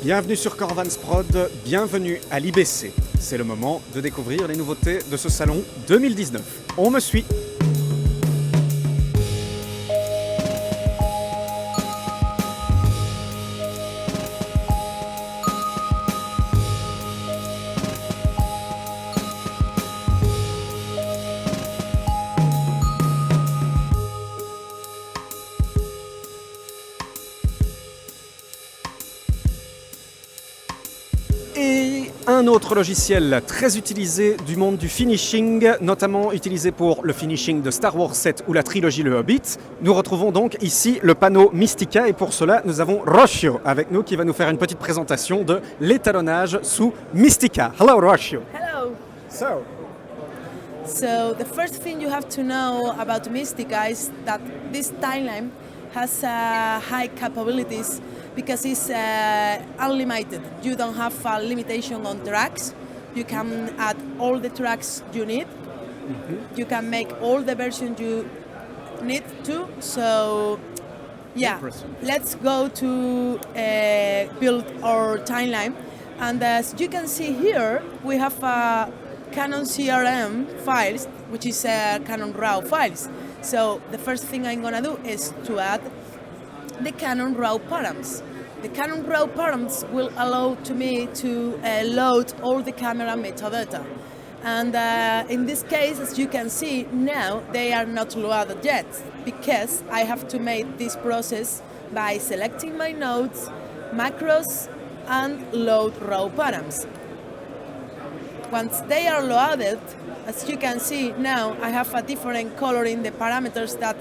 Bienvenue sur Corvans Prod, bienvenue à l'IBC. C'est le moment de découvrir les nouveautés de ce salon 2019. On me suit. Et un autre logiciel très utilisé du monde du finishing, notamment utilisé pour le finishing de Star Wars 7 ou la trilogie le Hobbit. Nous retrouvons donc ici le panneau Mistika et pour cela nous avons Rocio avec nous qui va nous faire une petite présentation de l'étalonnage sous Mistika. Hello Rocio. Hello. So, the first thing you have to know about Mistika is that this timeline has high capabilities because it's unlimited. You don't have a limitation on tracks. You can add all the tracks you need. Mm-hmm. You can make all the versions you need to. So, yeah, let's go to build our timeline. And as you can see here, we have Canon CRM files, which is Canon RAW files. So the first thing I'm gonna do is to add the Canon RAW params. The Canon RAW params will allow to me to load all the camera metadata. And in this case, as you can see now, they are not loaded yet because I have to make this process by selecting my nodes, macros, and load RAW params. Once they are loaded, as you can see now, I have a different color in the parameters that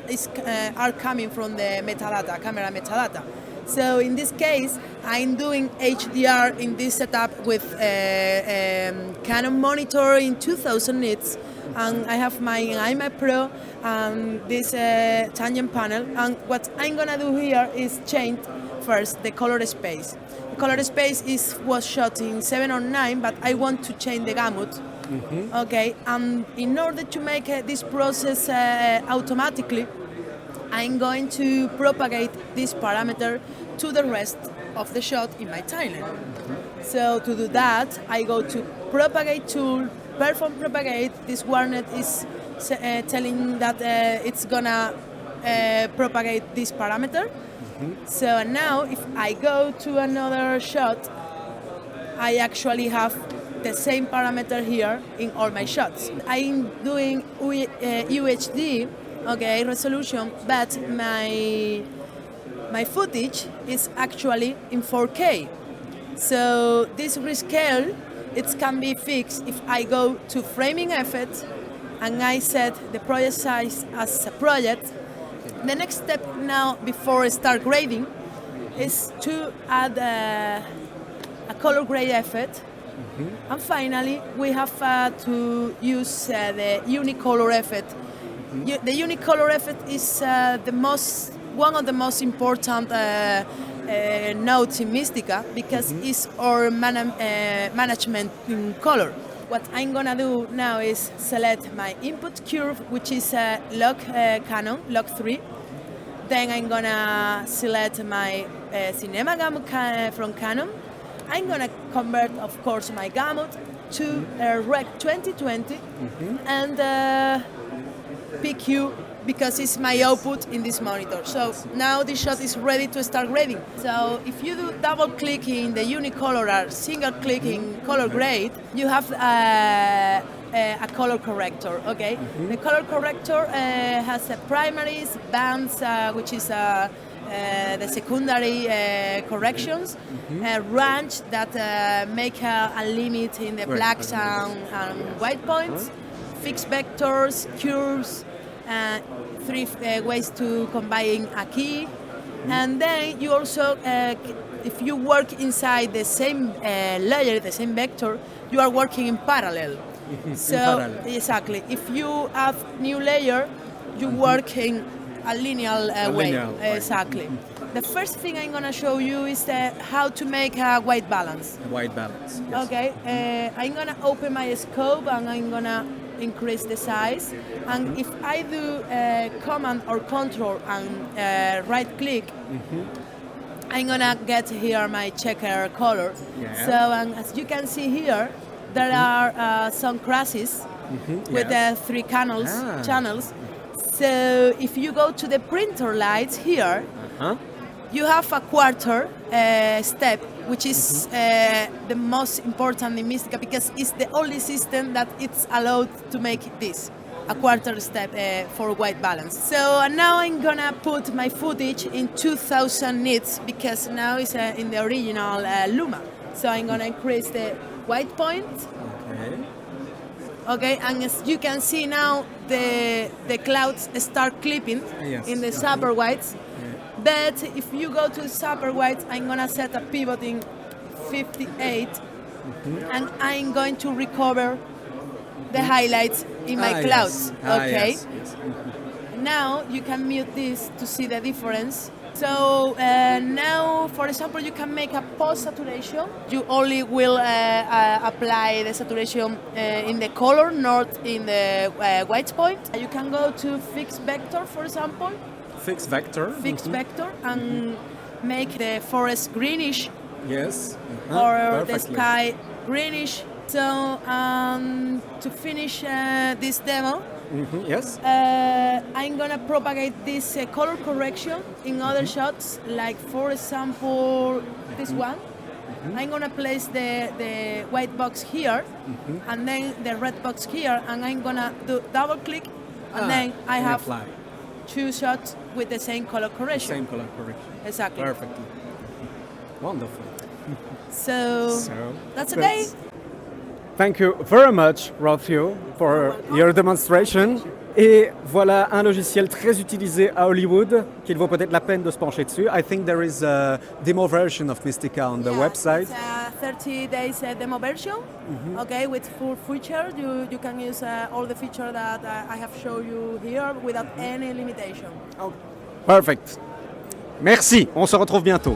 are coming from the metadata, camera metadata. So in this case, I'm doing HDR in this setup with Canon monitor in 2000 nits, and I have my iMac Pro and this tangent panel. And what I'm gonna do here is change first the color space. The color space was shot in 709, but I want to change the gamut. Mm-hmm. Okay, and in order to make this process automatically, I'm going to propagate this parameter to the rest of the shot in my timeline. Mm-hmm. So to do that, I go to propagate tool, perform propagate. This warnet is telling that it's gonna propagate this parameter. Mm-hmm. So now if I go to another shot, I actually have the same parameter here in all my shots. I'm doing UHD, okay, resolution, but my footage is actually in 4K. So this rescale, it can be fixed if I go to framing effect and I set the project size as a project. The next step now before I start grading is to add a color grade effect. Mm-hmm. And finally, we have to use the unicolor effect. Mm-hmm. The unicolor effect is one of the most important nodes in Mistika because mm-hmm. it's our management in color. What I'm gonna do now is select my input curve, which is log Canon, log 3. Then I'm gonna select my cinema gamut from Canon. I'm gonna convert, of course, my gamut to Rec 2020 mm-hmm. and PQ because it's my output in this monitor. So now this shot is ready to start grading. So if you do double click in the unicolor or single click in color grade, you have a color corrector, okay? Mm-hmm. The color corrector has a primaries, bands, which is the secondary corrections, mm-hmm. Range that make a limit in the blacks and white points, fixed vectors, curves, 3 ways to combine a key, mm-hmm. and then you also, if you work inside the same layer, the same vector, you are working in parallel. Mm-hmm. So in parallel. Exactly, if you have new layer, you mm-hmm. work in a linear way. Exactly. Mm-hmm. The first thing I'm going to show you is how to make a white balance. A white balance. Yes. Okay. I'm going to open my scope and I'm going to increase the size. And if I do command or control and right click, mm-hmm. I'm gonna get here my checker color. Yeah. So as you can see here, there are some crosses with the 3 channels. So if you go to the printer lights here, you have a quarter step, which is the most important in Mistika because it's the only system that it's allowed to make this, a quarter step for white balance. So now I'm gonna put my footage in 2000 nits because now it's in the original Luma. So I'm gonna increase the white point. Okay, and as you can see now, the clouds start clipping in the super whites. But if you go to super whites, I'm gonna set a pivot in 58, and I'm going to recover the highlights in my clouds. Okay. Now you can mute this to see the difference. So now, for example, you can make a post saturation. You only will apply the saturation in the color, not in the white point. You can go to fixed vector, for example. Fixed vector. Fixed vector, and make the forest greenish. Yes. Or the sky greenish. So to finish this demo, yes. I'm gonna propagate this color correction in other shots, like for example this one. I'm gonna place the white box here, and then the red box here, and I'm gonna do double click, and then I have apply 2 shots with the same color correction. Same color correction. Exactly. Perfectly. Wonderful. So that's okay. Thank you very much, Rocio, for your demonstration. Et voilà un logiciel très utilisé à Hollywood qu'il vaut peut-être la peine de se pencher dessus. I think there is a demo version of Mistika on the website. It's a 30 days demo version, okay, with full feature. You can use all the features that I have shown you here without any limitation. Perfect. Merci, on se retrouve bientôt.